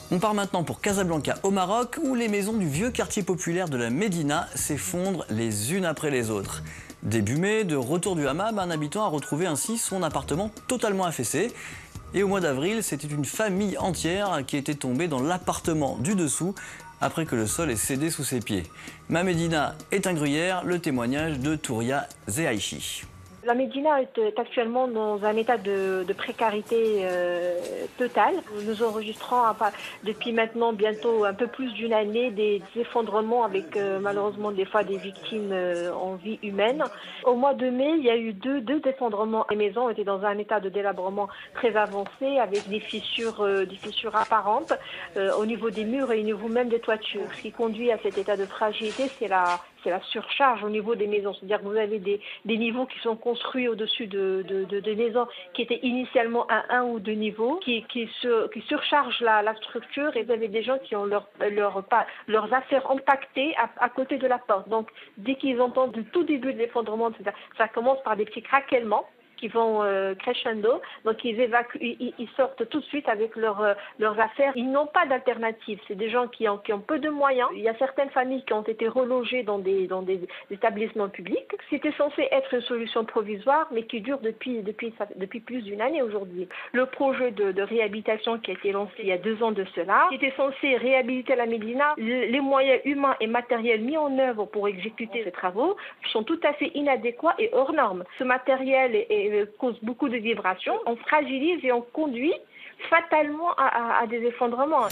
On part maintenant pour Casablanca au Maroc où les maisons du vieux quartier populaire de la Médina s'effondrent les unes après les autres. Début mai, de retour du hammam, un habitant a retrouvé ainsi son appartement totalement affaissé. Et au mois d'avril, c'était une famille entière qui était tombée dans l'appartement du dessous après que le sol ait cédé sous ses pieds. Ma Médina est un gruyère, le témoignage de Touria Zehaïchi. La Médina est actuellement dans un état de précarité totale. Nous enregistrons depuis maintenant bientôt un peu plus d'une année des effondrements avec malheureusement des fois des victimes en vie humaine. Au mois de mai, il y a eu deux effondrements. Les maisons étaient dans un état de délabrement très avancé avec des fissures apparentes au niveau des murs et au niveau même des toitures. Ce qui conduit à cet état de fragilité, c'est la surcharge au niveau des maisons. C'est-à-dire que vous avez des niveaux qui sont construits au-dessus de maisons qui étaient initialement à un ou deux niveaux, qui surchargent la structure, et vous avez des gens qui ont leurs affaires empaquetées à côté de la porte. Donc, dès qu'ils entendent le tout début de l'effondrement, ça commence par des petits craquements qui vont crescendo, donc ils sortent tout de suite avec leurs affaires. Ils n'ont pas d'alternative, c'est des gens qui ont peu de moyens. Il y a certaines familles qui ont été relogées dans des établissements publics. C'était censé être une solution provisoire, mais qui dure depuis plus d'une année aujourd'hui. Le projet de réhabilitation qui a été lancé il y a 2 ans de cela, qui était censé réhabiliter la Médina, les moyens humains et matériels mis en œuvre pour exécuter ces travaux sont tout à fait inadéquats et hors normes. Ce matériel cause beaucoup de vibrations, on fragilise et on conduit fatalement à des effondrements.